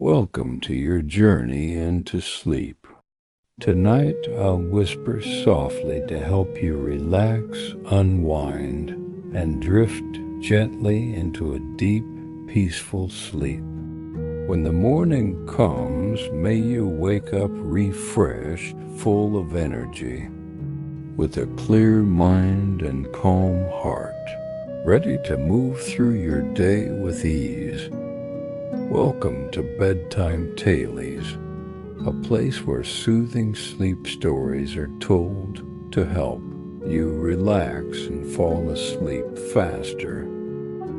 Welcome to your journey into sleep. Tonight I'll whisper softly to help you relax, unwind, and drift gently into a deep, peaceful sleep. When the morning comes, may you wake up refreshed, full of energy, with a clear mind and calm heart, ready to move through your day with ease. Welcome to Bedtime Tales, a place where soothing sleep stories are told to help you relax and fall asleep faster.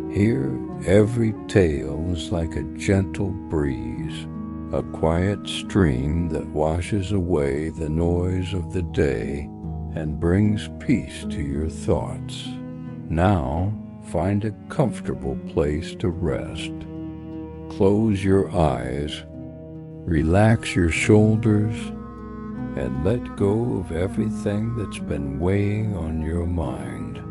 Here, every tale is like a gentle breeze, a quiet stream that washes away the noise of the day and brings peace to your thoughts. Now, find a comfortable place to rest. Close your eyes, relax your shoulders, and let go of everything that's been weighing on your mind.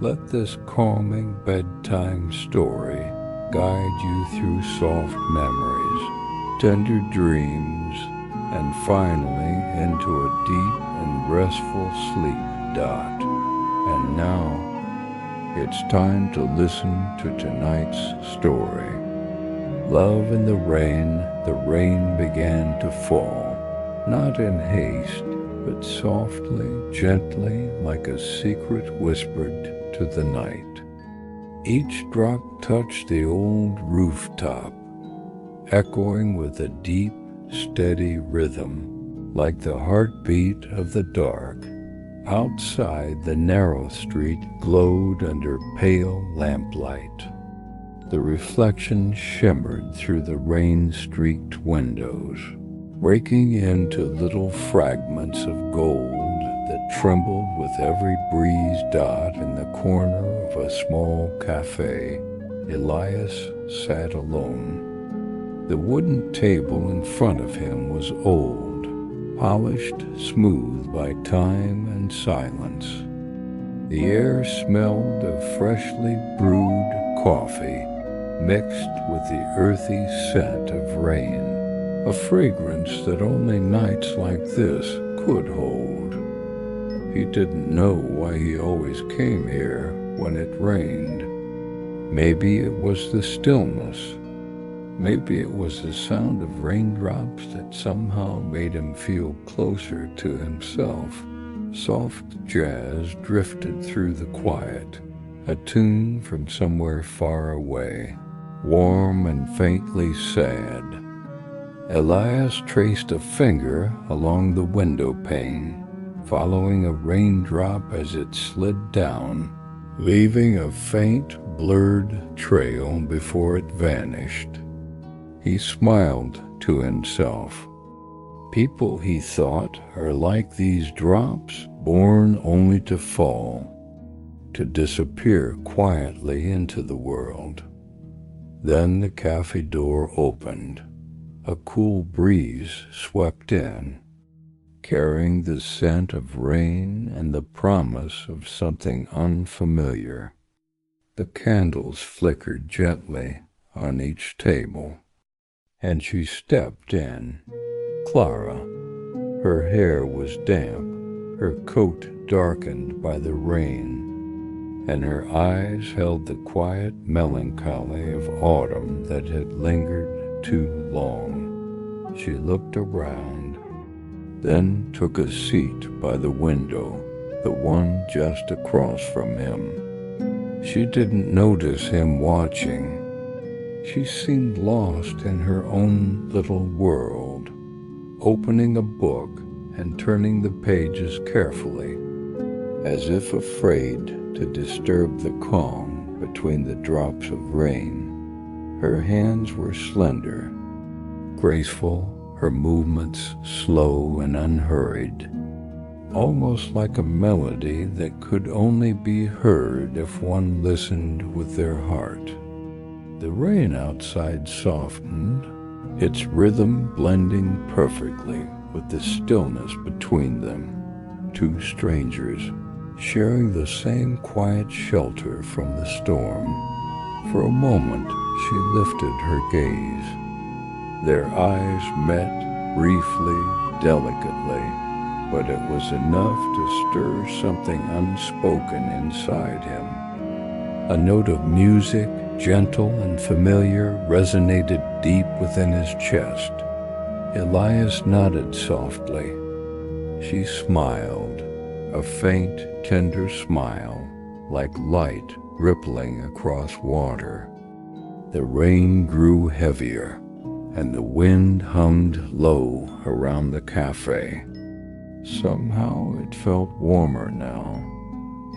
Let this calming bedtime story guide you through soft memories, tender dreams, and finally into a deep and restful sleep. And now, it's time to listen to tonight's story. Love in the rain began to fall, not in haste, but softly, gently, like a secret whispered to the night. Each drop touched the old rooftop, echoing with a deep, steady rhythm, like the heartbeat of the dark. Outside, the narrow street glowed under pale lamplight. The reflection shimmered through the rain-streaked windows, breaking into little fragments of gold that trembled with every breeze. In the corner of a small cafe, Elias sat alone. The wooden table in front of him was old, polished smooth by time and silence. The air smelled of freshly brewed coffee, mixed with the earthy scent of rain, a fragrance that only nights like this could hold. He didn't know why he always came here when it rained. Maybe it was the stillness. Maybe it was the sound of raindrops that somehow made him feel closer to himself. Soft jazz drifted through the quiet, a tune from somewhere far away, warm and faintly sad. Elias traced a finger along the window pane, following a raindrop as it slid down, leaving a faint, blurred trail before it vanished. He smiled to himself. People, he thought, are like these drops, born only to fall, to disappear quietly into the world. Then the cafe door opened. A cool breeze swept in, carrying the scent of rain and the promise of something unfamiliar. The candles flickered gently on each table, and she stepped in. Clara. Her hair was damp, her coat darkened by the rain, and her eyes held the quiet melancholy of autumn that had lingered too long. She looked around, then took a seat by the window, the one just across from him. She didn't notice him watching. She seemed lost in her own little world, opening a book and turning the pages carefully, as if afraid to disturb the calm between the drops of rain. Her hands were slender, graceful, her movements slow and unhurried, almost like a melody that could only be heard if one listened with their heart. The rain outside softened, its rhythm blending perfectly with the stillness between them, two strangers sharing the same quiet shelter from the storm. For a moment she lifted her gaze. Their eyes met briefly, delicately, but it was enough to stir something unspoken inside him. A note of music, gentle and familiar, resonated deep within his chest. Elias nodded softly. She smiled, a faint, tender smile, like light rippling across water. The rain grew heavier, and the wind hummed low around the cafe. Somehow it felt warmer now.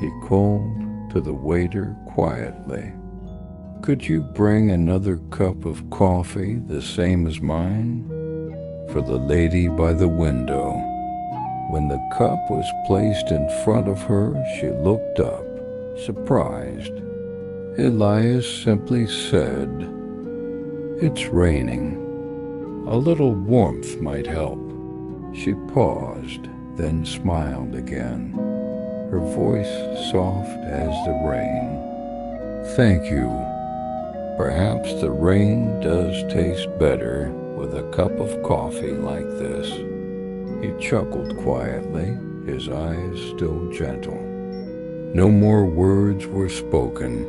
He called to the waiter quietly. "Could you bring another cup of coffee the same as mine?" For the lady by the window. When the cup was placed in front of her, she looked up, surprised. Elias simply said, "It's raining. A little warmth might help." She paused, then smiled again, her voice soft as the rain. "Thank you. Perhaps the rain does taste better with a cup of coffee like this." He chuckled quietly, his eyes still gentle. No more words were spoken,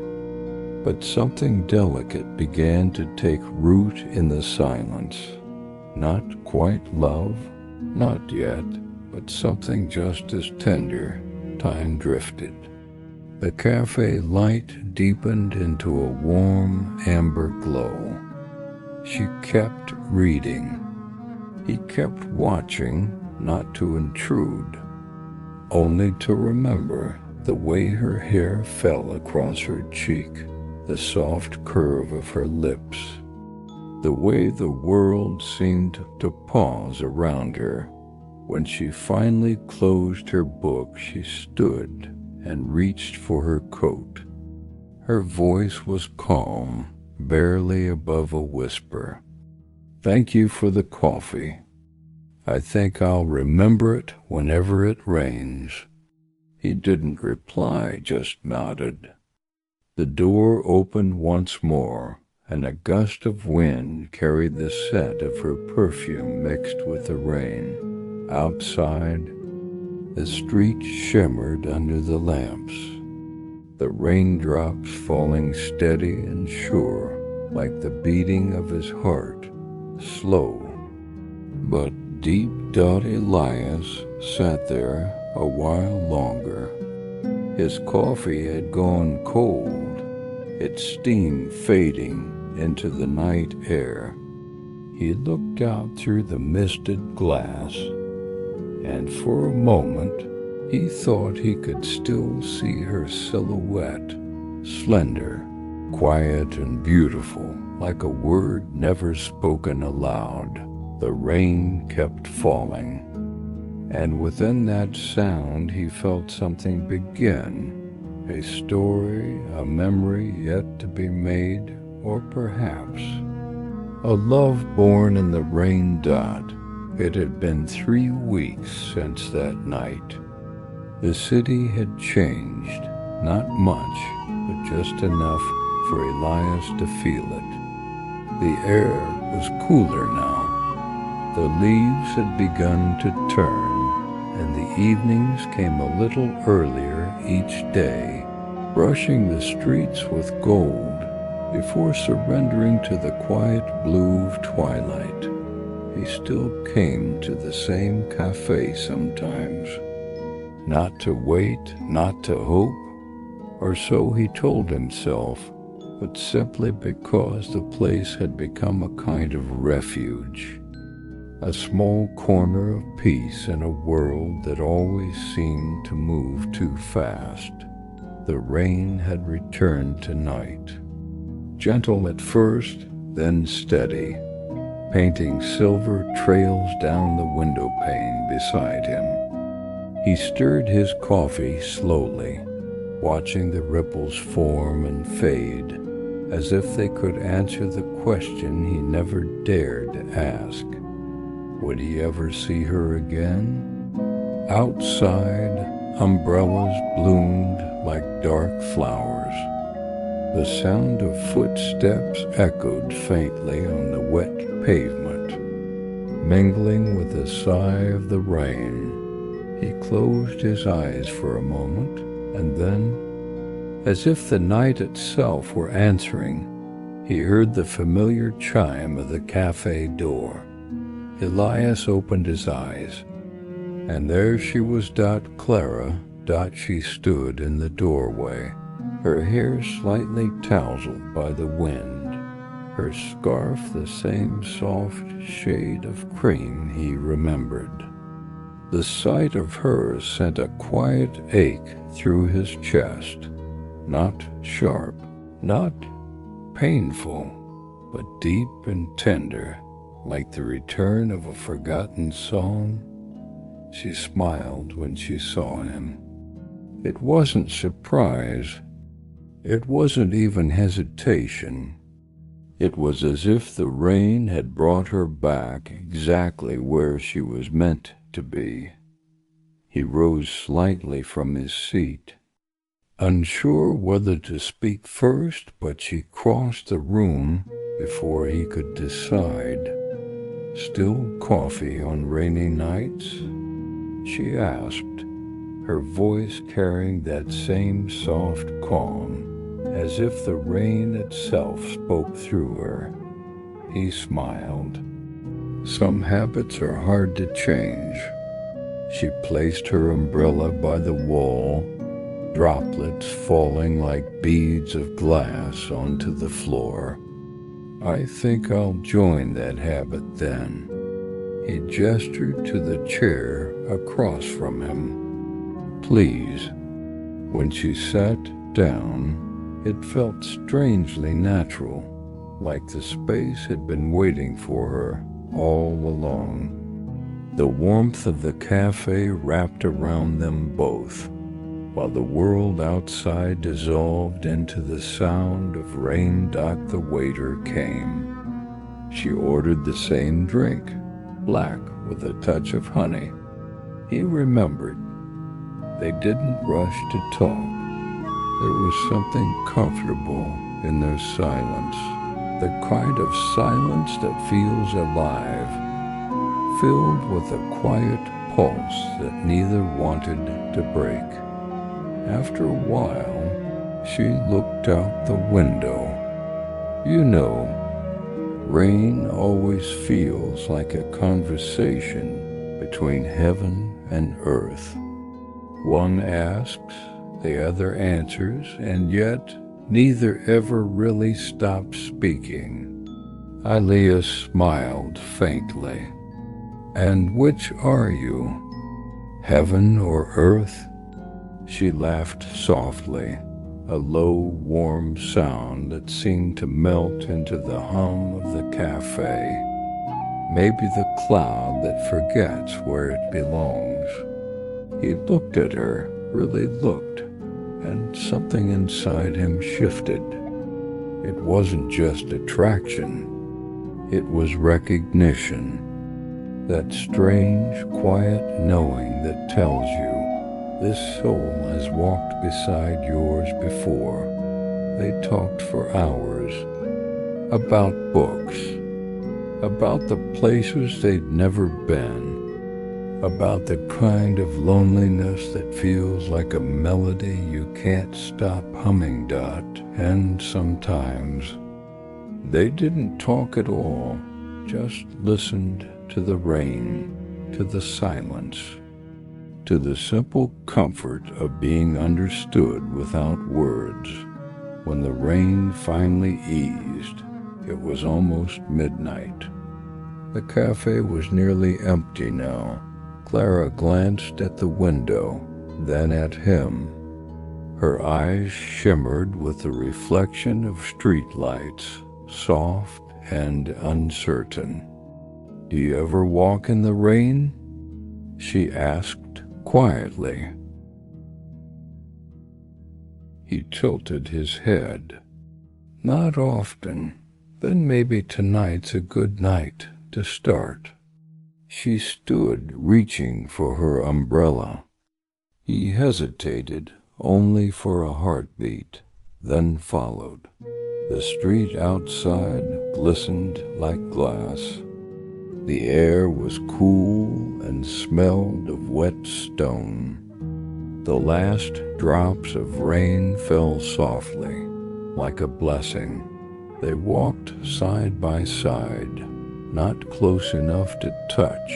but something delicate began to take root in the silence. Not quite love, not yet, but something just as tender. Time drifted. The cafe light deepened into a warm amber glow. She kept reading. He kept watching, not to intrude, only to remember the way her hair fell across her cheek, the soft curve of her lips, the way the world seemed to pause around her. When she finally closed her book, she stood and reached for her coat. Her voice was calm, barely above a whisper. "Thank you for the coffee. I think I'll remember it whenever it rains." He didn't reply, just nodded. The door opened once more, and a gust of wind carried the scent of her perfume mixed with the rain. Outside, the street shimmered under the lamps, the raindrops falling steady and sure, like the beating of his heart, slow but deep. Elias sat there a while longer. His coffee had gone cold, its steam fading into the night air. He looked out through the misted glass, and for a moment he thought he could still see her silhouette, slender, quiet and beautiful, like a word never spoken aloud. The rain kept falling, and within that sound he felt something begin, a story, a memory yet to be made, or perhaps a love born in the rain dot. It had been 3 weeks since that night. The city had changed, not much, but just enough for Elias to feel it. The air was cooler now. The leaves had begun to turn, and the evenings came a little earlier each day, brushing the streets with gold before surrendering to the quiet blue of twilight. He still came to the same cafe sometimes, not to wait, not to hope, or so he told himself, but simply because the place had become a kind of refuge. A small corner of peace in a world that always seemed to move too fast. The rain had returned tonight, gentle at first, then steady, painting silver trails down the window pane beside him. He stirred his coffee slowly, watching the ripples form and fade, as if they could answer the question he never dared to ask. Would he ever see her again? Outside, umbrellas bloomed like dark flowers. The sound of footsteps echoed faintly on the wet pavement. mingling with the sigh of the rain. He closed his eyes for a moment, and then, as if the night itself were answering, he heard the familiar chime of the cafe door. Elias opened his eyes, and there she was, Clara. She stood in the doorway, her hair slightly tousled by the wind, her scarf the same soft shade of cream he remembered. The sight of her sent a quiet ache through his chest, not sharp, not painful, but deep and tender, like the return of a forgotten song. She smiled when she saw him. It wasn't surprise. It wasn't even hesitation. It was as if the rain had brought her back exactly where she was meant to be. He rose slightly from his seat, unsure whether to speak first, but she crossed the room before he could decide. "Still coffee on rainy nights?" she asked, her voice carrying that same soft calm, as if the rain itself spoke through her. He smiled. "Some habits are hard to change." She placed her umbrella by the wall, droplets falling like beads of glass onto the floor. "I think I'll join that habit then." He gestured to the chair across from him. "Please." When she sat down, it felt strangely natural, like the space had been waiting for her all along. The warmth of the cafe wrapped around them both, while the world outside dissolved into the sound of rain. The waiter came. She ordered the same drink, black with a touch of honey. He remembered. They didn't rush to talk. There was something comfortable in their silence, the kind of silence that feels alive, filled with a quiet pulse that neither wanted to break. After a while, she looked out the window. "You know, rain always feels like a conversation between heaven and earth. One asks, the other answers, and yet neither ever really stops speaking." Elias smiled faintly. "And which are you? Heaven or earth?" She laughed softly, a low, warm sound that seemed to melt into the hum of the cafe. Maybe the cloud that forgets where it belongs. He looked at her, really looked, and something inside him shifted. It wasn't just attraction. It was recognition. That strange, quiet knowing that tells you, this soul has walked beside yours before. They talked for hours, about books, about the places they'd never been, about the kind of loneliness that feels like a melody you can't stop humming. And sometimes they didn't talk at all, just listened to the rain, to the silence, to the simple comfort of being understood without words. When the rain finally eased, it was almost midnight. The cafe was nearly empty now. Clara glanced at the window, then at him. Her eyes shimmered with the reflection of streetlights, soft and uncertain. "Do you ever walk in the rain?" she asked quietly. He tilted his head. "Not often. Then maybe tonight's a good night to start." She stood, reaching for her umbrella. He hesitated, only for a heartbeat, then followed. The street outside glistened like glass. The air was cool and smelled of wet stone. The last drops of rain fell softly, like a blessing. They walked side by side, not close enough to touch,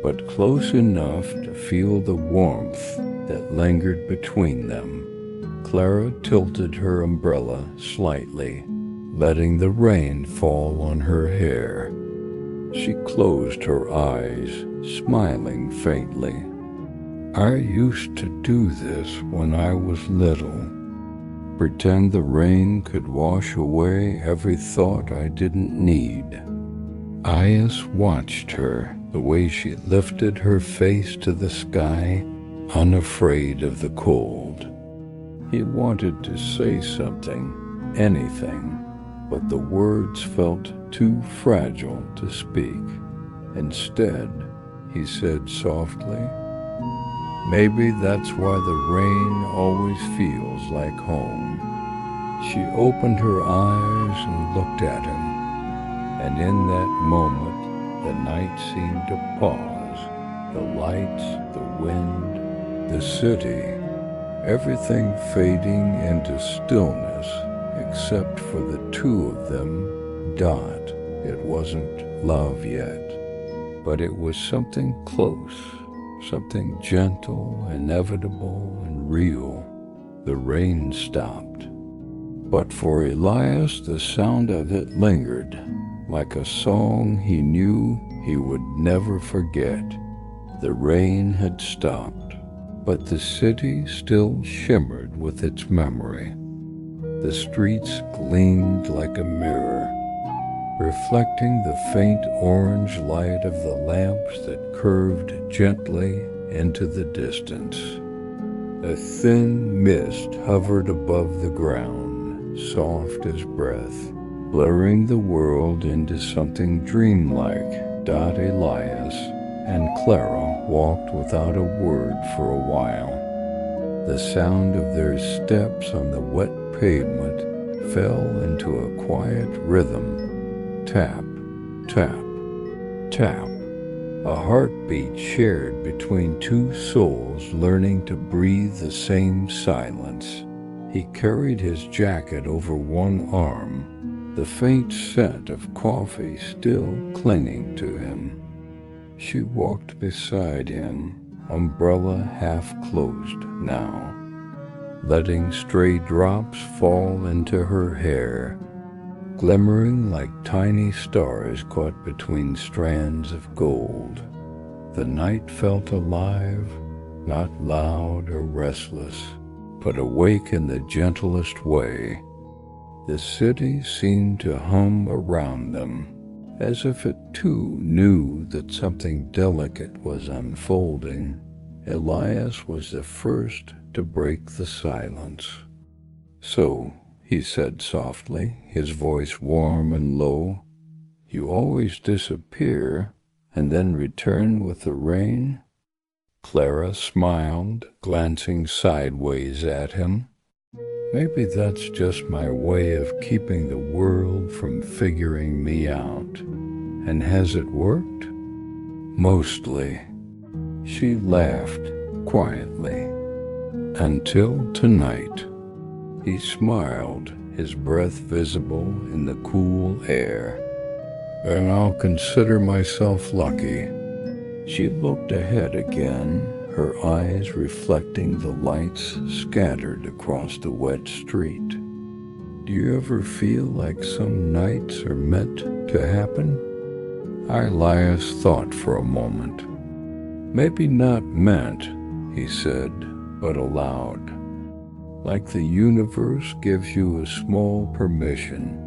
but close enough to feel the warmth that lingered between them. Clara tilted her umbrella slightly, letting the rain fall on her hair. She closed her eyes, smiling faintly. I used to do this when I was little. Pretend the rain could wash away every thought I didn't need. Ayas watched her, the way she lifted her face to the sky, unafraid of the cold. He wanted to say something, anything, but the words felt too fragile to speak. Instead, he said softly, "Maybe that's why the rain always feels like home." She opened her eyes and looked at him, and in that moment, the night seemed to pause. The lights, the wind, the city, everything fading into stillness except for the two of them. Dot. It wasn't love yet, but it was something close, something gentle, inevitable, and real. The rain stopped, but for Elias the sound of it lingered, like a song he knew he would never forget. The rain had stopped, but the city still shimmered with its memory. The streets gleamed like a mirror, reflecting the faint orange light of the lamps that curved gently into the distance. A thin mist hovered above the ground, soft as breath, blurring the world into something dreamlike. Dot, Elias, and Clara walked without a word for a while. The sound of their steps on the wet pavement fell into a quiet rhythm. Tap, tap, tap. A heartbeat shared between two souls learning to breathe the same silence. He carried his jacket over one arm, the faint scent of coffee still clinging to him. She walked beside him, umbrella half closed now, letting stray drops fall into her hair, glimmering like tiny stars caught between strands of gold. The night felt alive, not loud or restless, but awake in the gentlest way. The city seemed to hum around them, as if it too knew that something delicate was unfolding. Elias was the first to break the silence. "So," he said softly, his voice warm and low, "you always disappear and then return with the rain?" Clara smiled, glancing sideways at him. "Maybe that's just my way of keeping the world from figuring me out. And has it worked?" "Mostly." She laughed quietly. "Until tonight." He smiled, his breath visible in the cool air. "Then I'll consider myself lucky." She looked ahead again, her eyes reflecting the lights scattered across the wet street. "Do you ever feel like some nights are meant to happen?" Elias thought for a moment. "Maybe not meant," he said, but aloud. "Like the universe gives you a small permission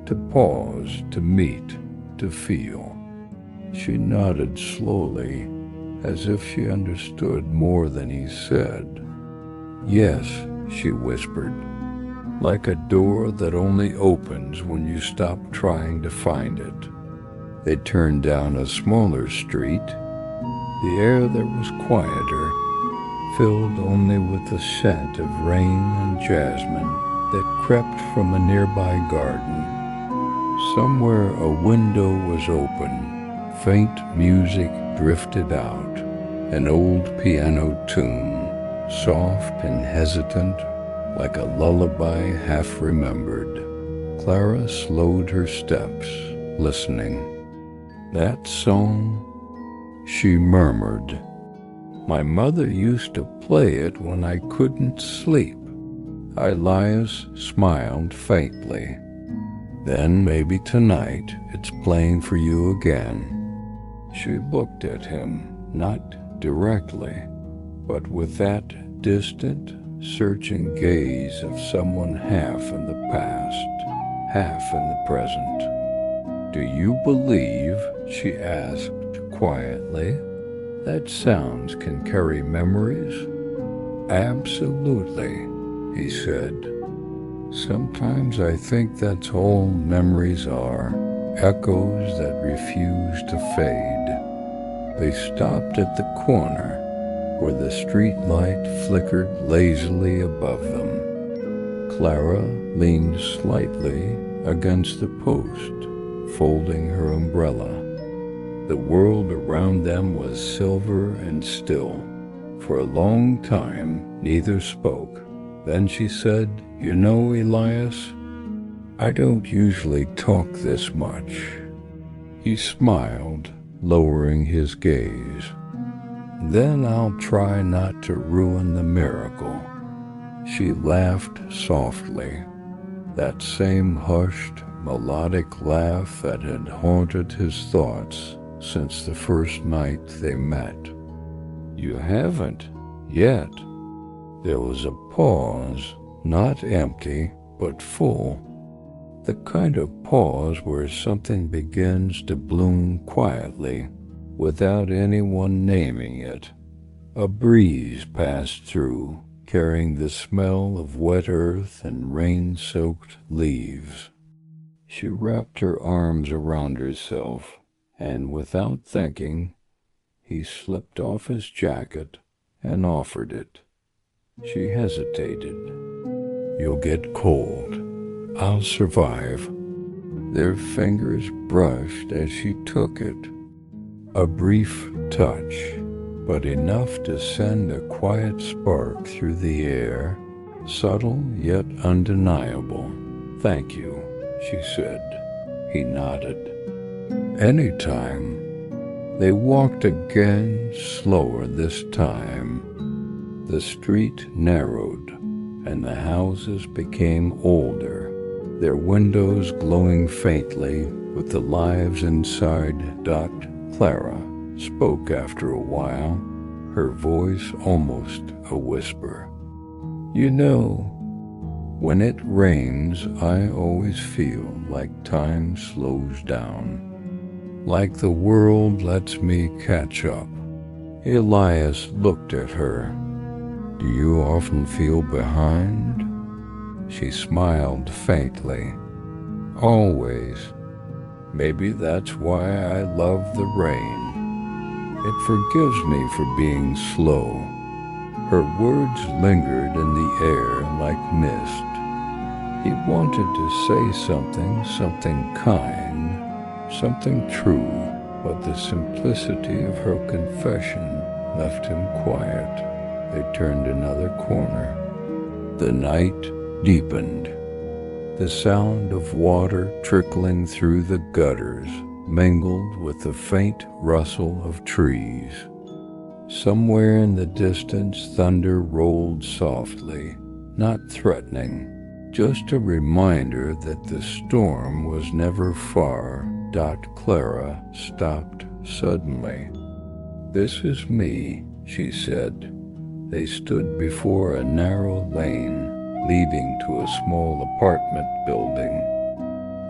to pause, to meet, to feel." She nodded slowly, as if she understood more than he said. "Yes," she whispered, "like a door that only opens when you stop trying to find it." They turned down a smaller street. The air there was quieter, filled only with the scent of rain and jasmine that crept from a nearby garden. Somewhere a window was open, Faint music drifted out, an old piano tune, soft and hesitant, like a lullaby half remembered. Clara slowed her steps, listening. "That song," she murmured. "My mother used to play it when I couldn't sleep." Elias smiled faintly. "Then maybe tonight it's playing for you again." She looked at him, not directly, but with that distant, searching gaze of someone half in the past, half in the present. "Do you believe," she asked quietly, "that sounds can carry memories?" "Absolutely," he said. "Sometimes I think that's all memories are, echoes that refuse to fade." They stopped at the corner, where the street light flickered lazily above them. Clara leaned slightly against the post, folding her umbrella. The world around them was silver and still. For a long time, neither spoke. Then she said, "You know, Elias, I don't usually talk this much." He smiled, lowering his gaze. "Then I'll try not to ruin the miracle." She laughed softly, that same hushed, melodic laugh that had haunted his thoughts since the first night they met. "You haven't yet." There was a pause, not empty, but full. The kind of pause where something begins to bloom quietly, without anyone naming it. A breeze passed through, carrying the smell of wet earth and rain-soaked leaves. She wrapped her arms around herself, and without thinking, he slipped off his jacket and offered it. She hesitated. "You'll get cold. I'll survive." Their fingers brushed as she took it. A brief touch, but enough to send a quiet spark through the air, subtle yet undeniable. "Thank you," she said. He nodded. "Anytime." They walked again, slower this time. The street narrowed, and the houses became older, their windows glowing faintly with the lives inside. Clara spoke after a while, her voice almost a whisper. "You know, when it rains, I always feel like time slows down, like the world lets me catch up." Elias looked at her. "Do you often feel behind?" She smiled faintly. "Always. Maybe that's why I love the rain. It forgives me for being slow." Her words lingered in the air like mist. He wanted to say something kind, something true, but the simplicity of her confession left him quiet. They turned another corner. The night deepened. The sound of water trickling through the gutters mingled with the faint rustle of trees. Somewhere in the distance, thunder rolled softly, not threatening, just a reminder that the storm was never far. Clara stopped suddenly. "This is me," she said. They stood before a narrow lane leading to a small apartment building.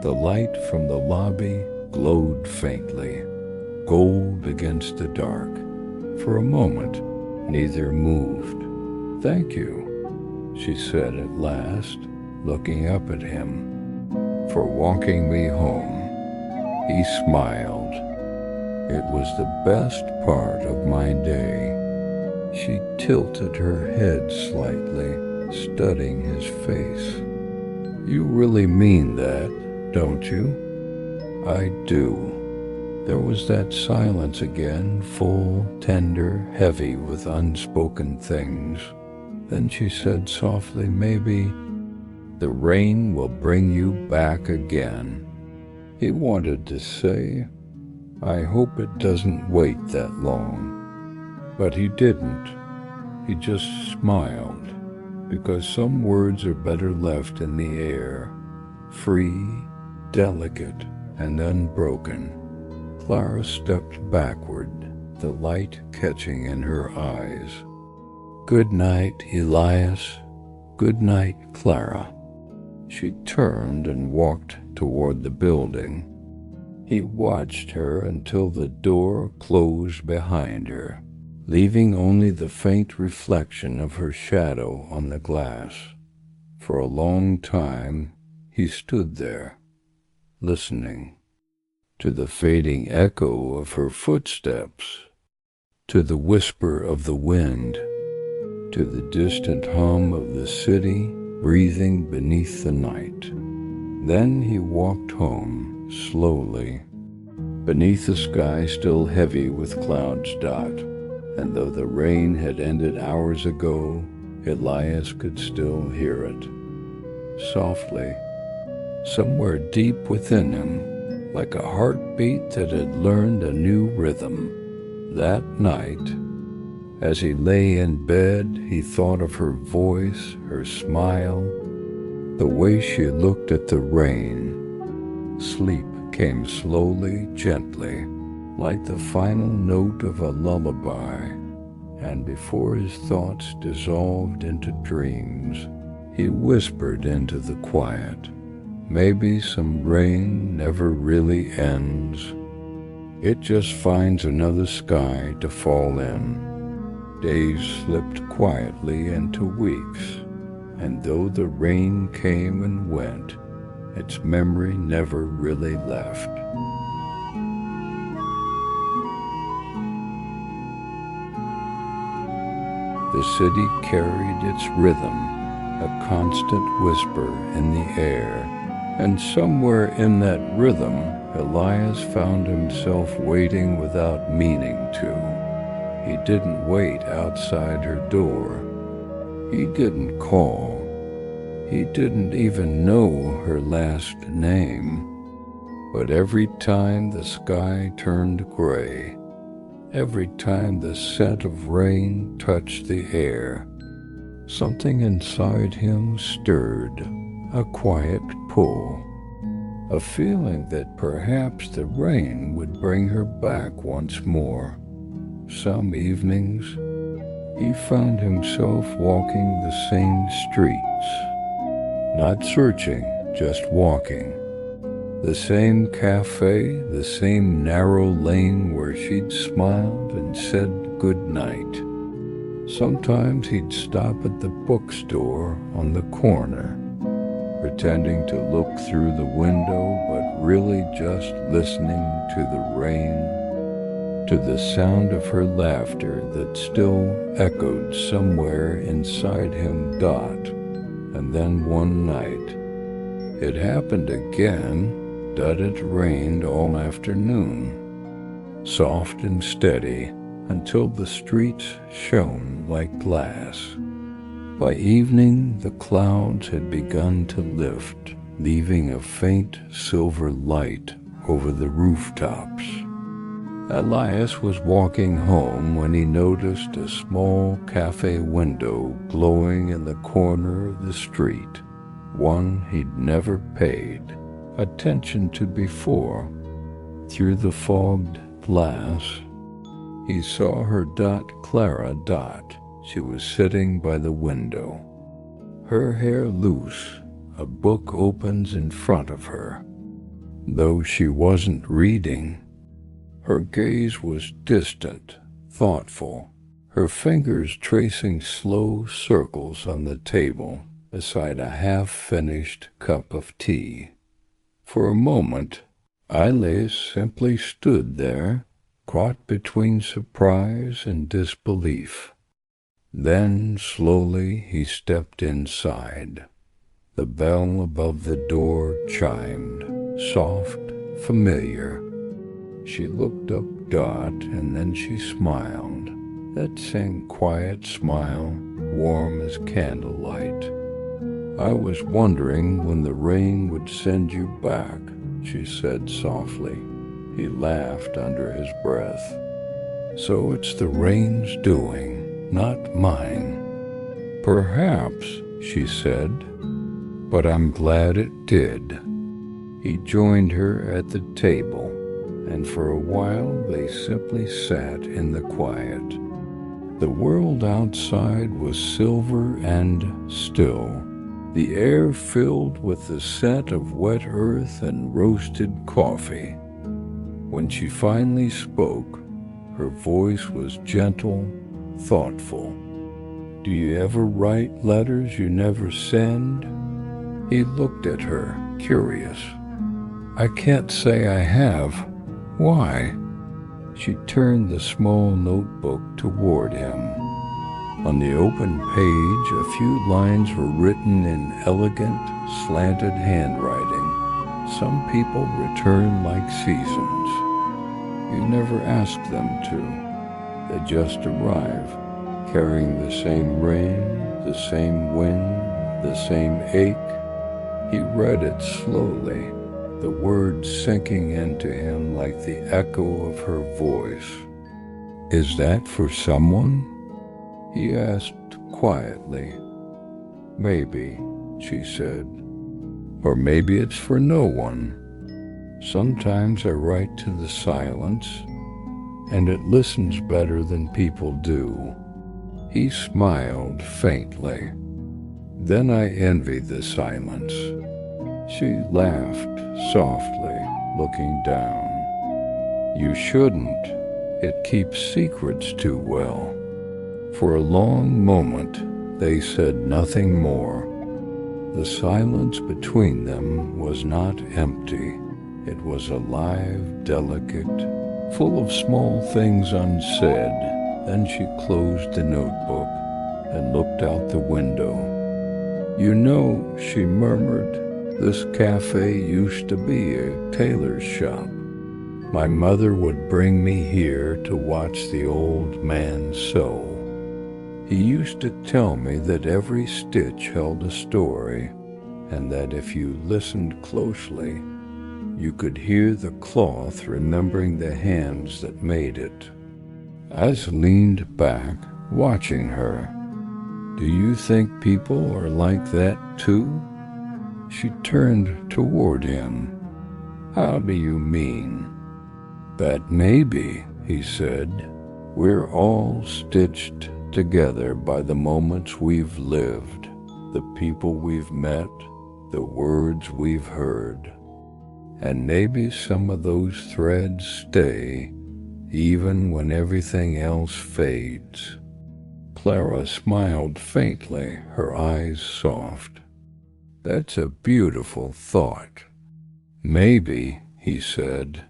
The light from the lobby glowed faintly, gold against the dark. For a moment, neither moved. "Thank you," she said at last, looking up at him, "for walking me home." He smiled. "It was the best part of my day." She tilted her head slightly, studying his face. "You really mean that, don't you?" "I do." There was that silence again, full, tender, heavy with unspoken things. Then she said softly, "Maybe the rain will bring you back again." He wanted to say, "I hope it doesn't wait that long." But he didn't. He just smiled, because some words are better left in the air, free, delicate, and unbroken. Clara stepped backward, the light catching in her eyes. "Good night, Elias. Good night, Clara." She turned and walked toward the building. He watched her until the door closed behind her, leaving only the faint reflection of her shadow on the glass. For a long time he stood there, listening to the fading echo of her footsteps, to the whisper of the wind, to the distant hum of the city breathing beneath the night. Then he walked home, slowly, beneath a sky still heavy with clouds dot, and though the rain had ended hours ago, Elias could still hear it. Softly, somewhere deep within him, like a heartbeat that had learned a new rhythm. That night, as he lay in bed, he thought of her voice, her smile, the way she looked at the rain. Sleep came slowly, gently, like the final note of a lullaby, and before his thoughts dissolved into dreams, he whispered into the quiet, "Maybe some rain never really ends. It just finds another sky to fall in." Days slipped quietly into weeks, and though the rain came and went, its memory never really left. The city carried its rhythm, a constant whisper in the air, and somewhere in that rhythm, Elias found himself waiting without meaning to. He didn't wait outside her door. He didn't call. He didn't even know her last name. But every time the sky turned gray, every time the scent of rain touched the air, something inside him stirred, a quiet pull, a feeling that perhaps the rain would bring her back once more. Some evenings, he found himself walking the same streets, not searching, just walking. The same cafe, the same narrow lane where she'd smiled and said good night. Sometimes he'd stop at the bookstore on the corner, pretending to look through the window, but really just listening to the rain, to the sound of her laughter that still echoed somewhere inside him. And then one night, it happened again, that it rained all afternoon, soft and steady, until the streets shone like glass. By evening, the clouds had begun to lift, leaving a faint silver light over the rooftops. Elias was walking home when he noticed a small cafe window glowing in the corner of the street, one he'd never paid attention to before. Through the fogged glass, he saw her Clara. She was sitting by the window, her hair loose, a book opens in front of her. Though she wasn't reading, her gaze was distant, thoughtful, her fingers tracing slow circles on the table beside a half-finished cup of tea. For a moment, Elias simply stood there, caught between surprise and disbelief. Then, slowly, he stepped inside. The bell above the door chimed, soft, familiar. She looked up Dot, and then she smiled. That same quiet smile, warm as candlelight. "I was wondering when the rain would send you back," she said softly. He laughed under his breath. "So it's the rain's doing, not mine." "Perhaps," she said, "but I'm glad it did." He joined her at the table, and for a while they simply sat in the quiet. The world outside was silver and still, the air filled with the scent of wet earth and roasted coffee. When she finally spoke, her voice was gentle, thoughtful. "Do you ever write letters you never send?" He looked at her, curious. "I can't say I have. Why?" She turned the small notebook toward him. On the open page, a few lines were written in elegant, slanted handwriting. "Some people return like seasons. You never ask them to. They just arrive, carrying the same rain, the same wind, the same ache." He read it slowly, the words sinking into him like the echo of her voice. "Is that for someone?" he asked quietly. "Maybe," she said. "Or maybe it's for no one. Sometimes I write to the silence, and it listens better than people do." He smiled faintly. "Then I envy the silence." She laughed softly, looking down. "You shouldn't. It keeps secrets too well." For a long moment, they said nothing more. The silence between them was not empty. It was alive, delicate, full of small things unsaid. Then she closed the notebook and looked out the window. "You know," she murmured, "this cafe used to be a tailor's shop. My mother would bring me here to watch the old man sew. He used to tell me that every stitch held a story, and that if you listened closely, you could hear the cloth remembering the hands that made it." I leaned back, watching her. "Do you think people are like that too?" She turned toward him. "How do you mean?" "That maybe," he said, "we're all stitched together by the moments we've lived, the people we've met, the words we've heard. And maybe some of those threads stay, even when everything else fades." Clara smiled faintly, her eyes soft. "That's a beautiful thought." "Maybe," he said,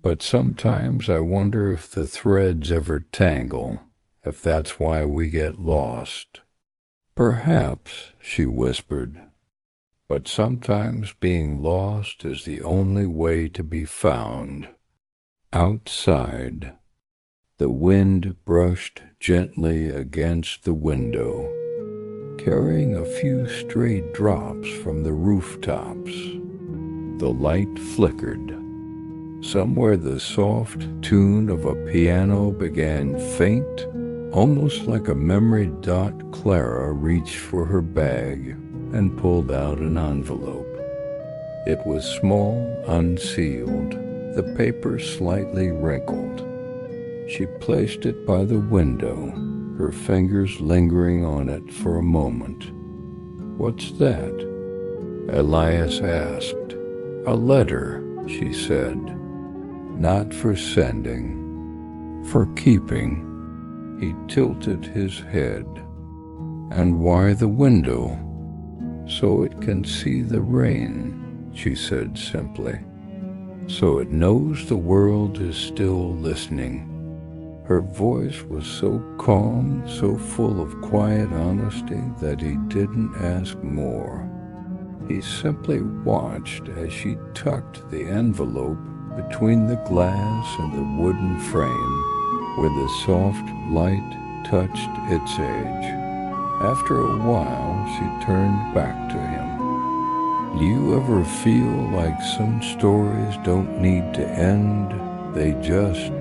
"but sometimes I wonder if the threads ever tangle, if that's why we get lost." "Perhaps," she whispered, "but sometimes being lost is the only way to be found." Outside, the wind brushed gently against the window, carrying a few stray drops from the rooftops. The light flickered. Somewhere the soft tune of a piano began faint, almost like a memory. Clara reached for her bag and pulled out an envelope. It was small, unsealed, the paper slightly wrinkled. She placed it by the window, her fingers lingering on it for a moment. "What's that?" Elias asked. "A letter," she said. "Not for sending, for keeping." He tilted his head. "And why the window?" "So it can see the rain," she said simply. "So it knows the world is still listening." Her voice was so calm, so full of quiet honesty that he didn't ask more. He simply watched as she tucked the envelope between the glass and the wooden frame where the soft light touched its edge. After a while, she turned back to him. Do you ever feel like some stories don't need to end? They just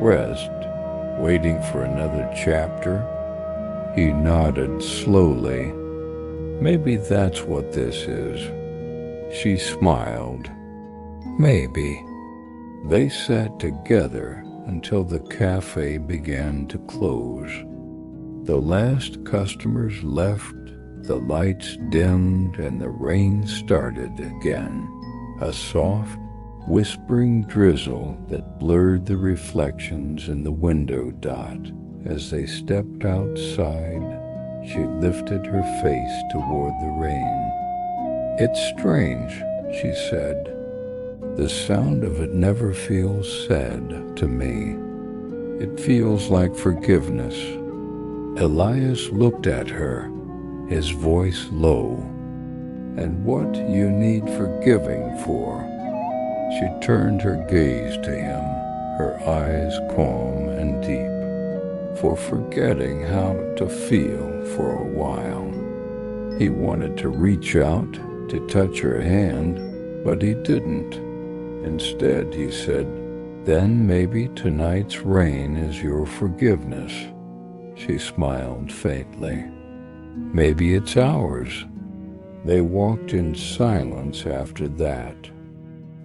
rest, waiting for another chapter? He nodded slowly. Maybe that's what this is. She smiled. Maybe. They sat together until the cafe began to close. The last customers left, the lights dimmed, and the rain started again. A soft, whispering drizzle that blurred the reflections in the window dot. As they stepped outside, she lifted her face toward the rain. It's strange, she said. The sound of it never feels sad to me. It feels like forgiveness. Elias looked at her, his voice low. And what you need forgiving for? She turned her gaze to him, her eyes calm and deep. For forgetting how to feel for a while. He wanted to reach out, to touch her hand, but he didn't. Instead, he said, then maybe tonight's rain is your forgiveness. She smiled faintly. Maybe it's ours. They walked in silence after that.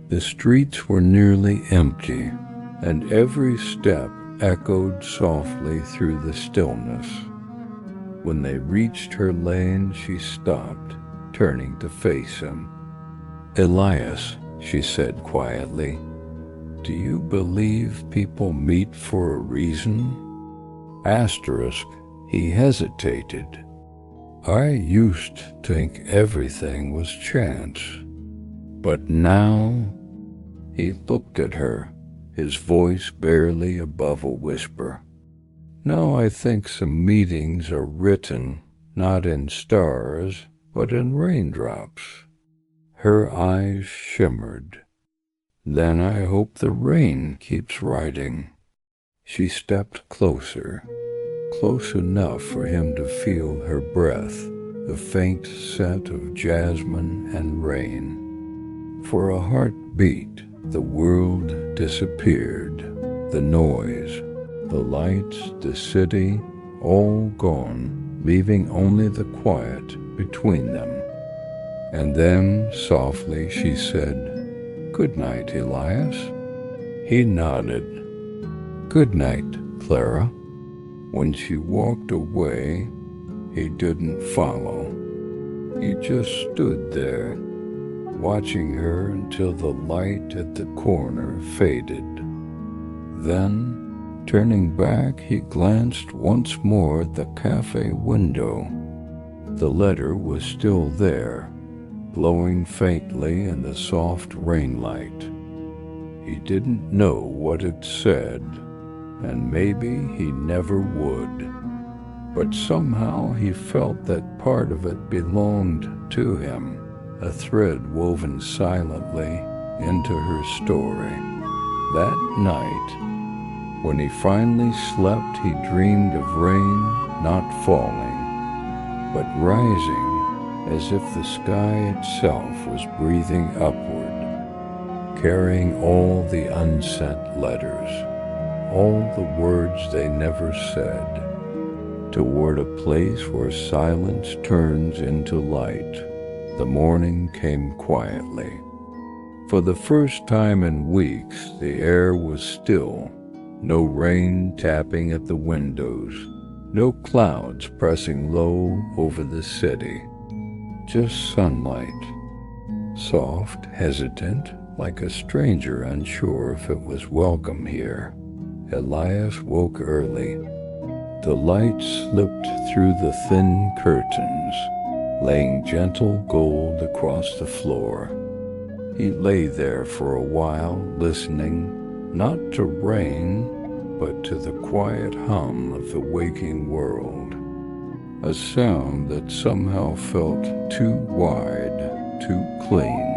The streets were nearly empty, and every step echoed softly through the stillness. When they reached her lane, she stopped, turning to face him. Elias, she said quietly, do you believe people meet for a reason? Asterisk, he hesitated. I used to think everything was chance. But now, he looked at her, his voice barely above a whisper. Now I think some meetings are written, not in stars, but in raindrops. Her eyes shimmered. Then I hope the rain keeps writing. She stepped closer, close enough for him to feel her breath, the faint scent of jasmine and rain. For a heartbeat, the world disappeared, the noise, the lights, the city, all gone, leaving only the quiet between them. And then, softly, she said, "Good night, Elias." He nodded. "Good night, Clara." When she walked away, he didn't follow. He just stood there, watching her until the light at the corner faded. Then, turning back, he glanced once more at the cafe window. The letter was still there, glowing faintly in the soft rainlight. He didn't know what it said, and maybe he never would. But somehow he felt that part of it belonged to him, a thread woven silently into her story. That night, when he finally slept, he dreamed of rain not falling, but rising as if the sky itself was breathing upward, carrying all the unsent letters, all the words they never said, toward a place where silence turns into light. The morning came quietly. For the first time in weeks, the air was still, no rain tapping at the windows, no clouds pressing low over the city, just sunlight, soft, hesitant, like a stranger unsure if it was welcome here. Elias woke early. The light slipped through the thin curtains, laying gentle gold across the floor. He lay there for a while, listening, not to rain, but to the quiet hum of the waking world, a sound that somehow felt too wide, too clean.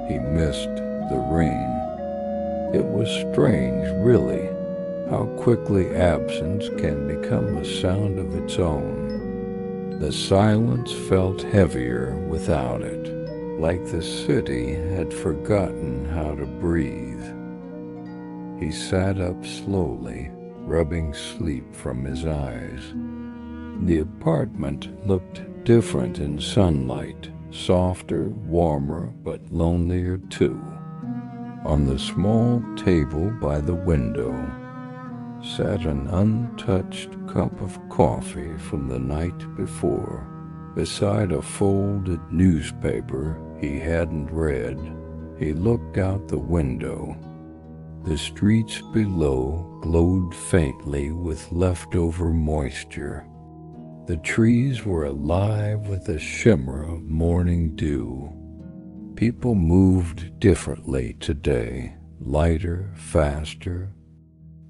He missed the rain. It was strange, really, how quickly absence can become a sound of its own. The silence felt heavier without it, like the city had forgotten how to breathe. He sat up slowly, rubbing sleep from his eyes. The apartment looked different in sunlight, softer, warmer, but lonelier too. On the small table by the window sat an untouched cup of coffee from the night before, beside a folded newspaper he hadn't read. He looked out the window. The streets below glowed faintly with leftover moisture. The trees were alive with a shimmer of morning dew. People moved differently today, lighter, faster,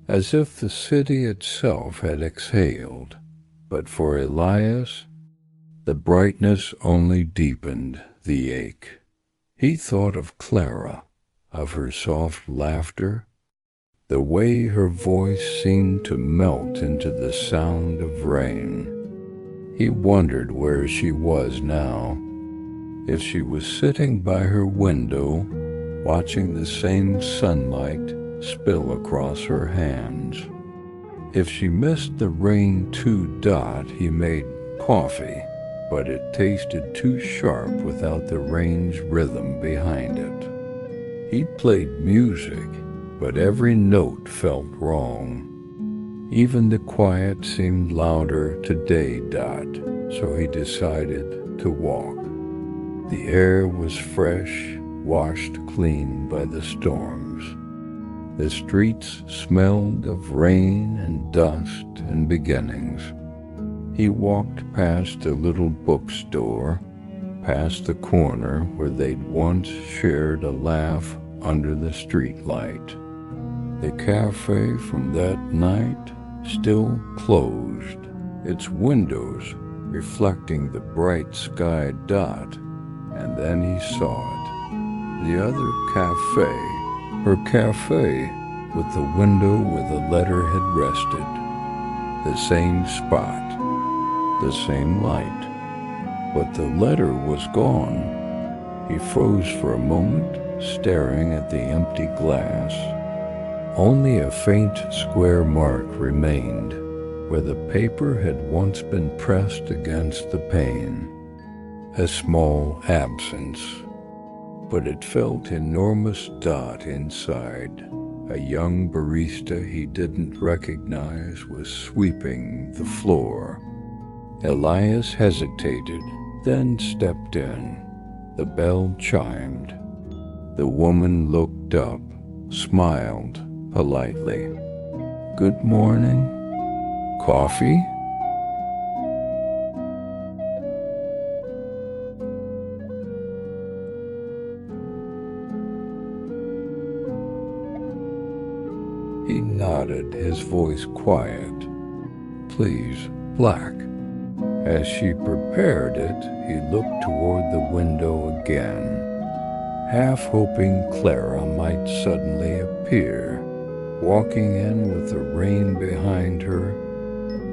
as if the city itself had exhaled. But for Elias, the brightness only deepened the ache. He thought of Clara, of her soft laughter, the way her voice seemed to melt into the sound of rain. He wondered where she was now, if she was sitting by her window, watching the same sunlight spill across her hands. If she missed the rain too. He made coffee, but it tasted too sharp without the rain's rhythm behind it. He played music, but every note felt wrong. Even the quiet seemed louder today. So he decided to walk. The air was fresh, washed clean by the storms. The streets smelled of rain and dust and beginnings. He walked past a little bookstore, past the corner where they'd once shared a laugh under the streetlight. The cafe from that night still closed, its windows reflecting the bright sky. And then he saw it. The other cafe, her cafe, with the window where the letter had rested. The same spot, the same light. But the letter was gone. He froze for a moment, staring at the empty glass. Only a faint square mark remained, where the paper had once been pressed against the pane. A small absence, but it felt enormous. Inside. A young barista he didn't recognize was sweeping the floor. Elias hesitated, then stepped in. The bell chimed. The woman looked up, smiled politely. "Good morning. Coffee?" He nodded, his voice quiet. "Please, black." As she prepared it, he looked toward the window again, half hoping Clara might suddenly appear, walking in with the rain behind her,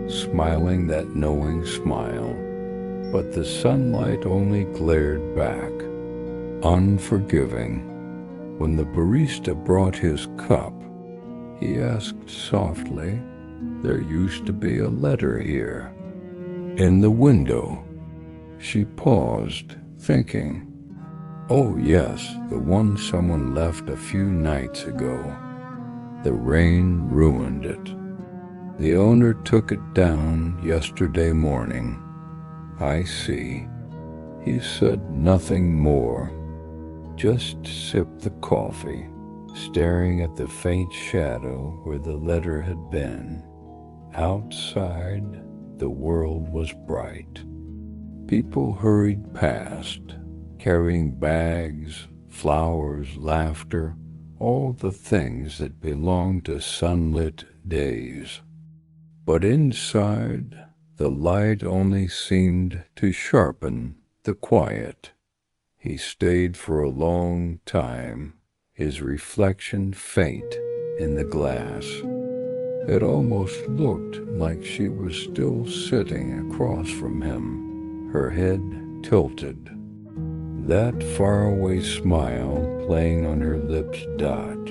smiling that knowing smile. But the sunlight only glared back, unforgiving. When the barista brought his cup, he asked softly, "There used to be a letter here." "In the window." She paused, thinking. "Oh yes, the one someone left a few nights ago. The rain ruined it. The owner took it down yesterday morning." "I see." He said nothing more, just sipped the coffee, staring at the faint shadow where the letter had been. Outside, the world was bright. People hurried past, carrying bags, flowers, laughter, all the things that belong to sunlit days. But inside, the light only seemed to sharpen the quiet. He stayed for a long time, his reflection faint in the glass. It almost looked like she was still sitting across from him, her head tilted. That faraway smile playing on her lips died,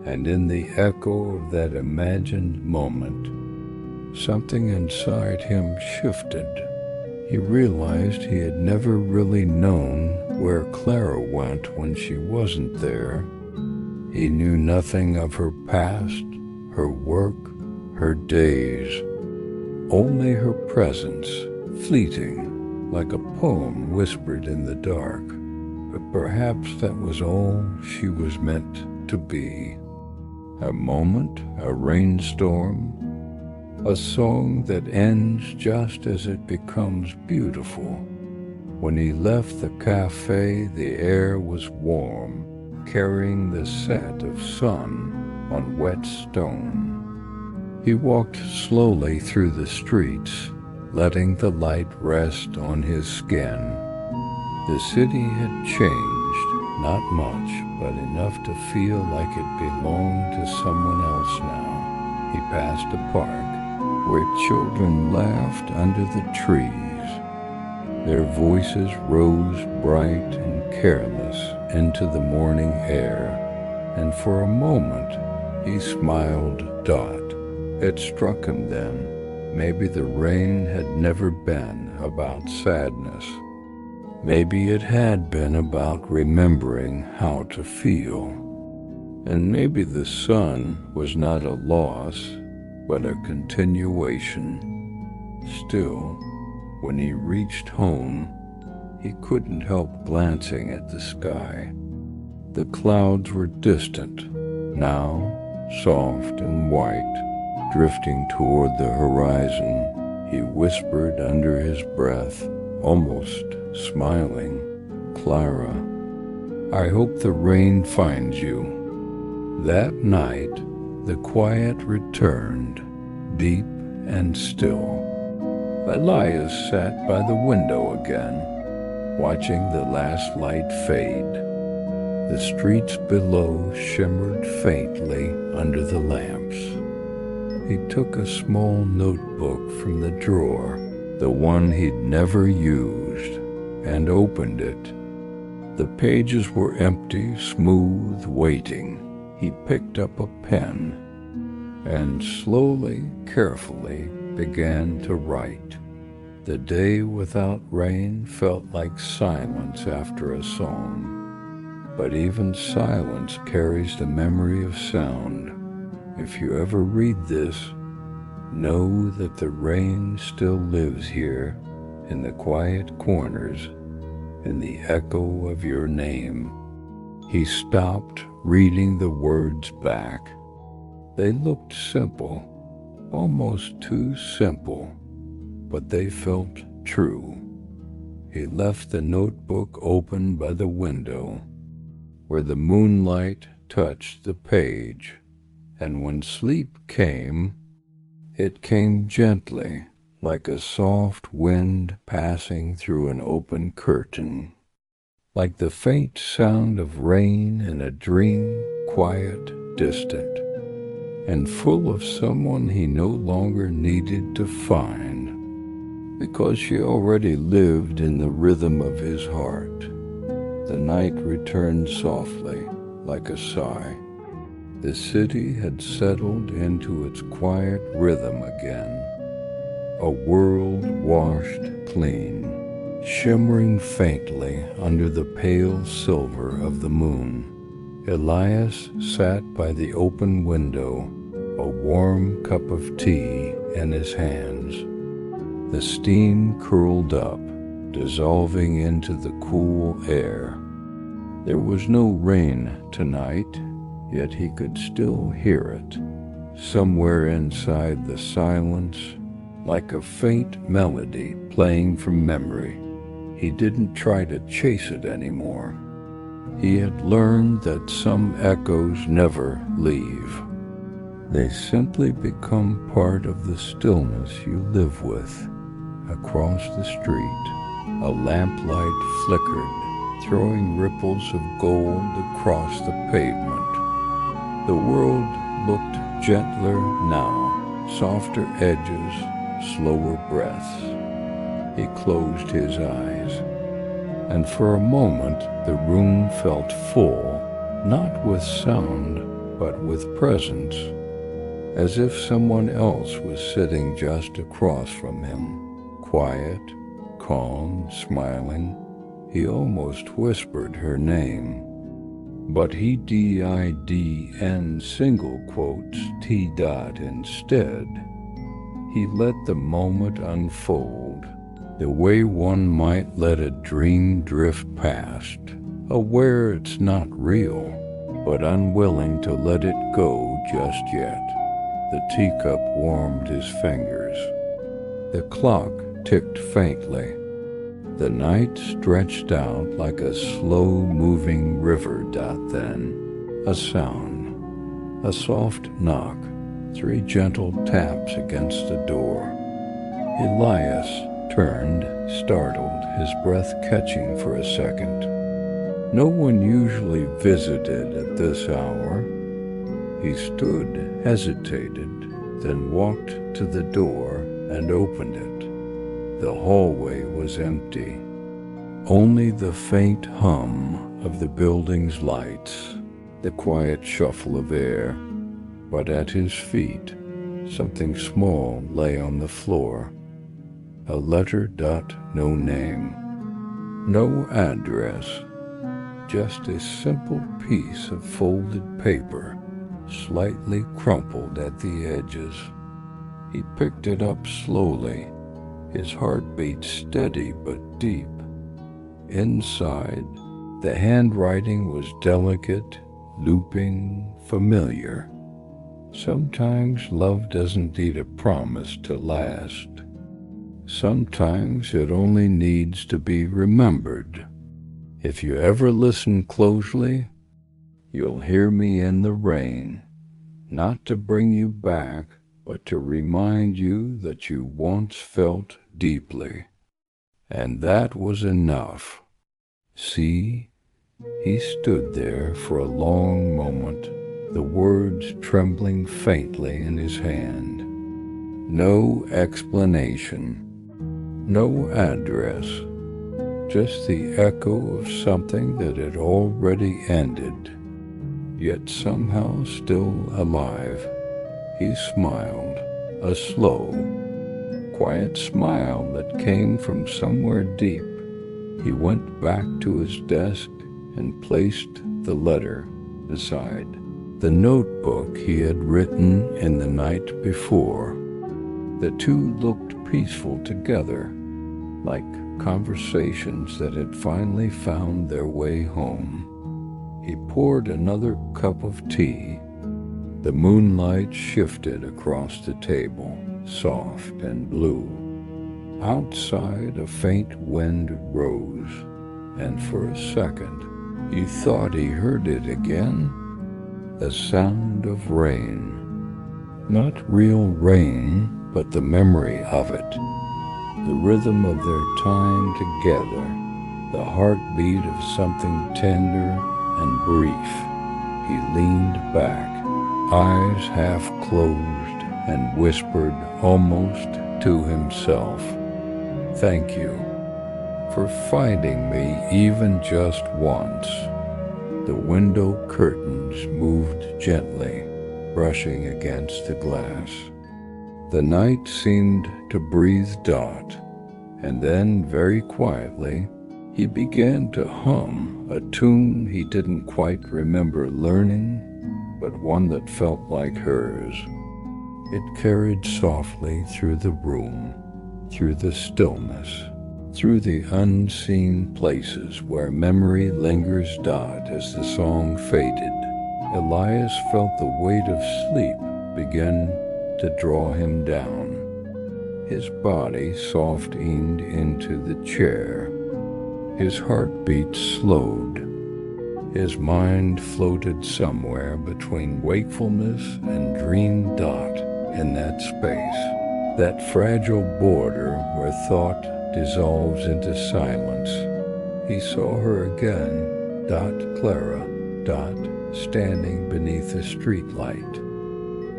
and in the echo of that imagined moment, something inside him shifted. He realized he had never really known where Clara went when she wasn't there. He knew nothing of her past, her work, her days, only her presence, fleeting, like a poem whispered in the dark. But perhaps that was all she was meant to be. A moment, a rainstorm, a song that ends just as it becomes beautiful. When he left the cafe, the air was warm, carrying the scent of sun on wet stone. He walked slowly through the streets, letting the light rest on his skin. The city had changed, not much, but enough to feel like it belonged to someone else now. He passed a park where children laughed under the trees. Their voices rose bright and careless into the morning air, and for a moment he smiled. It struck him then, maybe the rain had never been about sadness. Maybe it had been about remembering how to feel. And maybe the sun was not a loss, but a continuation. Still, when he reached home, he couldn't help glancing at the sky. The clouds were distant, now soft and white, drifting toward the horizon. He whispered under his breath, almost smiling, "Clara, I hope the rain finds you." That night, the quiet returned, deep and still. Elias sat by the window again, watching the last light fade. The streets below shimmered faintly under the lamps. He took a small notebook from the drawer, the one he'd never used, and opened it. The pages were empty, smooth, waiting. He picked up a pen and slowly, carefully began to write. The day without rain felt like silence after a song. But even silence carries the memory of sound. If you ever read this, know that the rain still lives here in the quiet corners, in the echo of your name. He stopped, reading the words back. They looked simple, almost too simple, but they felt true. He left the notebook open by the window, where the moonlight touched the page, and when sleep came, it came gently, like a soft wind passing through an open curtain, like the faint sound of rain in a dream, quiet, distant, and full of someone he no longer needed to find, because she already lived in the rhythm of his heart. The night returned softly, like a sigh. The city had settled into its quiet rhythm again, a world washed clean, shimmering faintly under the pale silver of the moon. Elias sat by the open window, a warm cup of tea in his hands. The steam curled up, dissolving into the cool air. There was no rain tonight, yet he could still hear it, somewhere inside the silence, like a faint melody playing from memory. He didn't try to chase it anymore. He had learned that some echoes never leave. They simply become part of the stillness you live with. Across the street, a lamplight flickered throwing ripples of gold across the pavement. The world looked gentler now, softer edges, slower breaths. He closed his eyes, and for a moment the room felt full, not with sound, but with presence, as if someone else was sitting just across from him, quiet, calm, smiling. He almost whispered her name, but he didn single quotes T. instead. He let the moment unfold, the way one might let a dream drift past, aware it's not real, but unwilling to let it go just yet. The teacup warmed his fingers. The clock ticked faintly. The night stretched out like a slow-moving river. Then, a sound, a soft knock, 3 gentle taps against the door. Elias turned, startled, his breath catching for a second. No one usually visited at this hour. He stood, hesitated, then walked to the door and opened it. The hallway was empty. Only the faint hum of the building's lights, the quiet shuffle of air. But at his feet, something small lay on the floor. A letter. No name. No address. Just a simple piece of folded paper, slightly crumpled at the edges. He picked it up slowly, his heartbeat steady but deep. Inside, the handwriting was delicate, looping, familiar. Sometimes love doesn't need a promise to last. Sometimes it only needs to be remembered. If you ever listen closely, you'll hear me in the rain, not to bring you back, but to remind you that you once felt deeply. And that was enough. See, he stood there for a long moment, the words trembling faintly in his hand. No explanation, no address, just the echo of something that had already ended, yet somehow still alive. He smiled, a slow, quiet smile that came from somewhere deep. He went back to his desk and placed the letter beside the notebook he had written in the night before. The two looked peaceful together, like conversations that had finally found their way home. He poured another cup of tea. The moonlight shifted across the table, soft and blue. Outside, a faint wind rose, and for a second, he thought he heard it again, the sound of rain. Not real rain, but the memory of it, the rhythm of their time together, the heartbeat of something tender and brief. He leaned back, eyes half closed, and whispered almost to himself, "Thank you for finding me even just once." The window curtains moved gently, brushing against the glass. The night seemed to breathe. And then, very quietly, he began to hum a tune he didn't quite remember learning, but one that felt like hers. It carried softly through the room, through the stillness, through the unseen places where memory lingers. As the song faded, Elias felt the weight of sleep begin to draw him down. His body softened into the chair. His heartbeat slowed. His mind floated somewhere between wakefulness and dream. In that space, that fragile border where thought dissolves into silence, he saw her again, Clara, standing beneath a streetlight,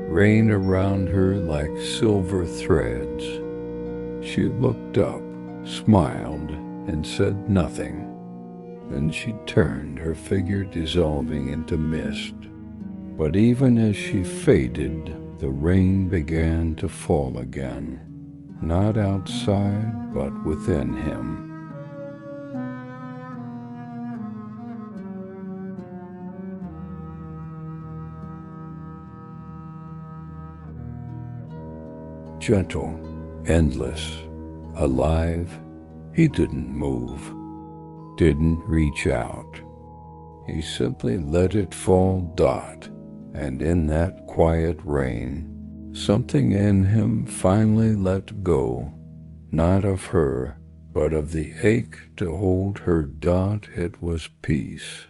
rain around her like silver threads. She looked up, smiled, and said nothing. Then she turned, her figure dissolving into mist. But even as she faded, the rain began to fall again, not outside, but within him. Gentle, endless, alive, he didn't move, didn't reach out. He simply let it fall, and in that quiet rain, something in him finally let go, not of her, but of the ache to hold her. It was peace.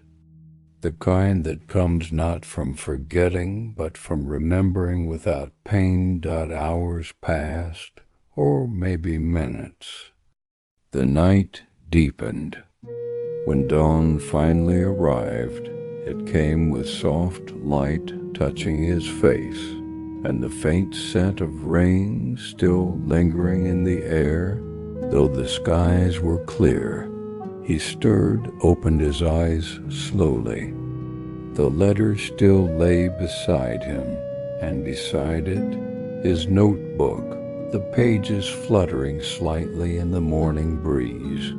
The kind that comes not from forgetting, but from remembering without pain. Hours passed, or maybe minutes. The night deepened. When dawn finally arrived, it came with soft light touching his face, and the faint scent of rain still lingering in the air, though the skies were clear. He stirred, opened his eyes slowly. The letter still lay beside him, and beside it, his notebook, the pages fluttering slightly in the morning breeze.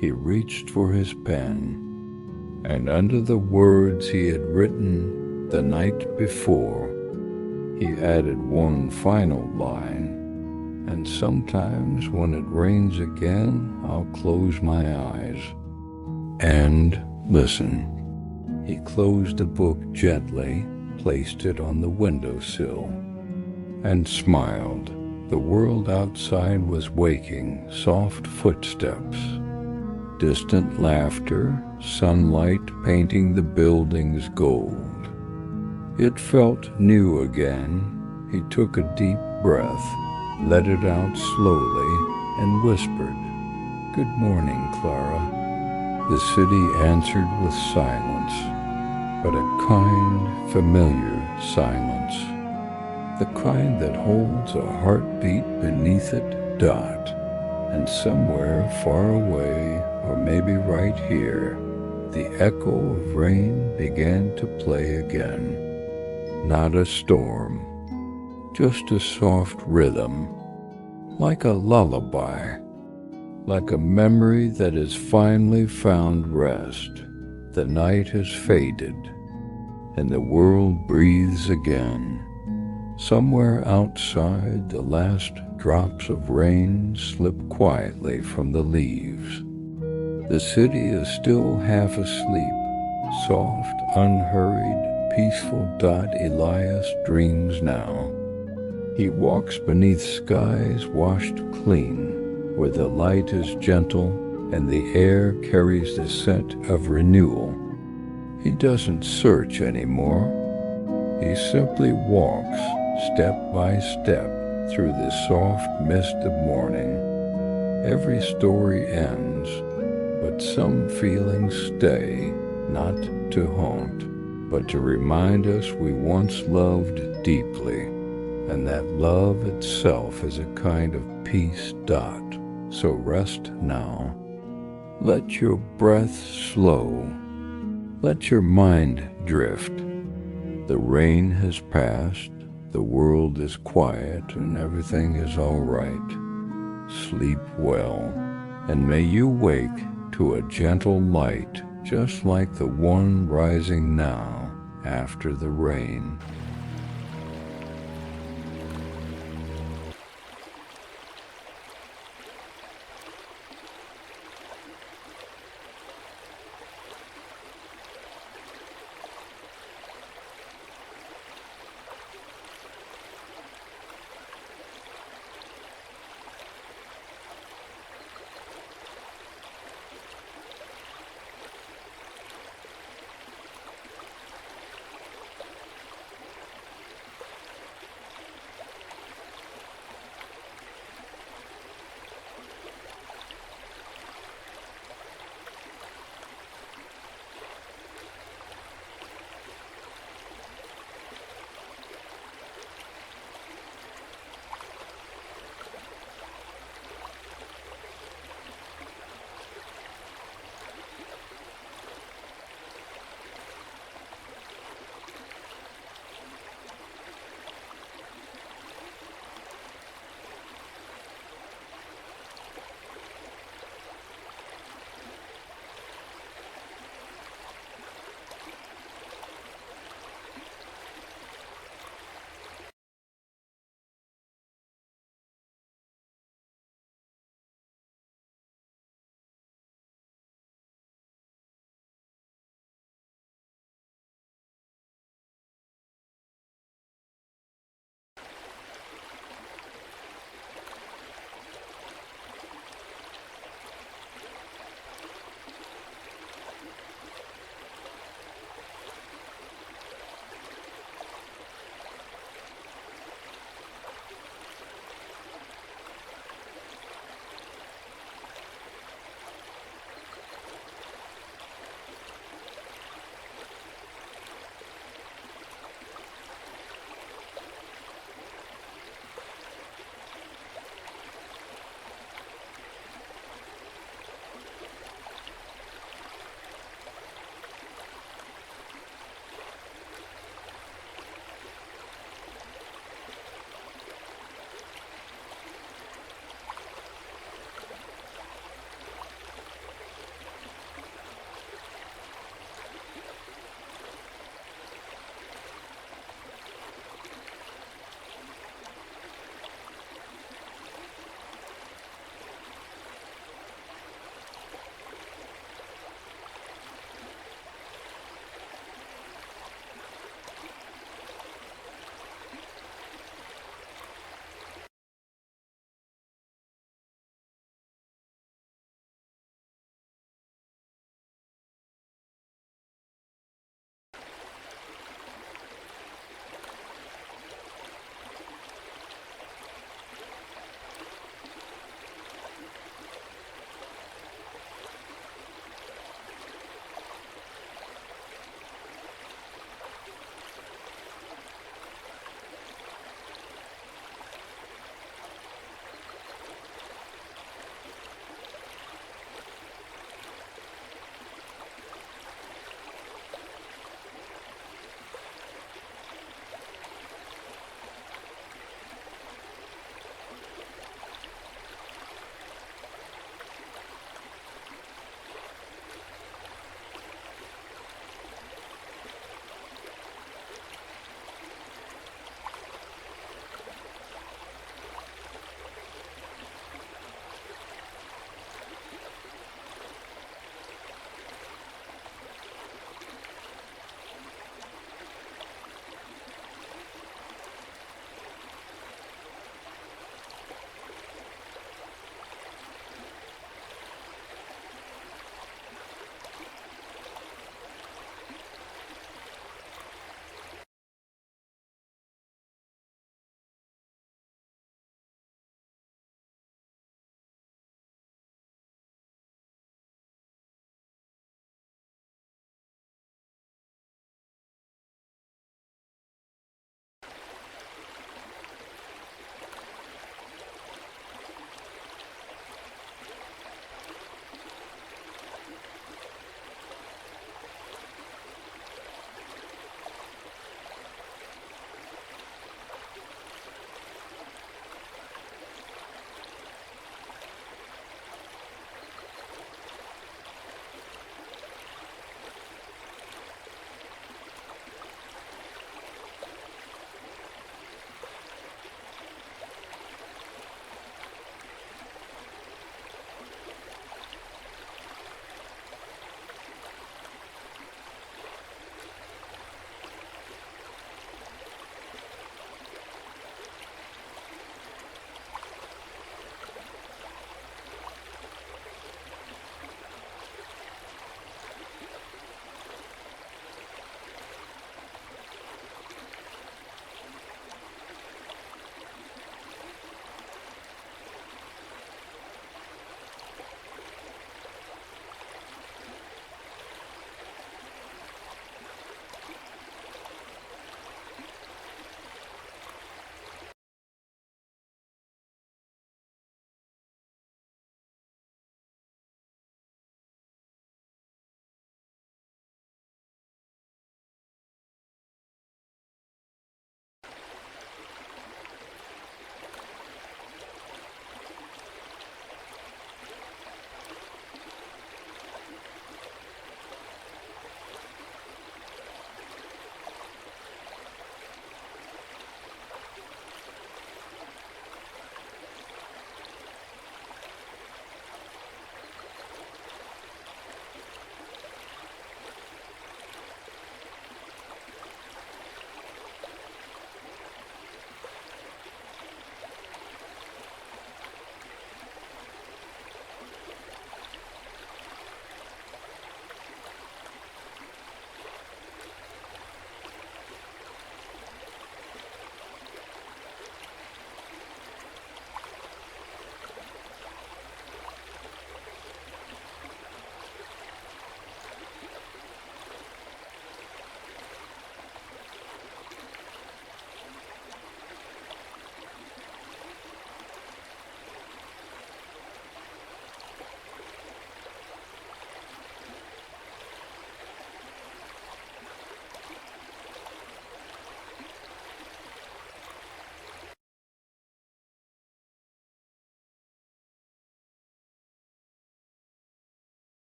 He reached for his pen, and under the words he had written the night before, he added one final line. And sometimes when it rains again, I'll close my eyes and listen. He closed the book gently, placed it on the windowsill, and smiled. The world outside was waking, soft footsteps, distant laughter, sunlight painting the buildings gold. It felt new again. He took a deep breath, let it out slowly, and whispered, "Good morning, Clara." The city answered with silence, but a kind, familiar silence, the kind that holds a heartbeat beneath it. And somewhere far away, or maybe right here, the echo of rain began to play again. Not a storm, just a soft rhythm, like a lullaby, like a memory that has finally found rest. The night has faded, and the world breathes again. Somewhere outside, the last drops of rain slip quietly from the leaves. The city is still half asleep, soft, unhurried, peaceful. Elias dreams now. He walks beneath skies washed clean, where the light is gentle and the air carries the scent of renewal. He doesn't search anymore. He simply walks, step by step, through the soft mist of morning. Every story ends, but some feelings stay, not to haunt, but to remind us we once loved deeply, and that love itself is a kind of peace. So rest now. Let your breath slow. Let your mind drift. The rain has passed, the world is quiet, and everything is all right. Sleep well, and may you wake to a gentle light, just like the one rising now after the rain.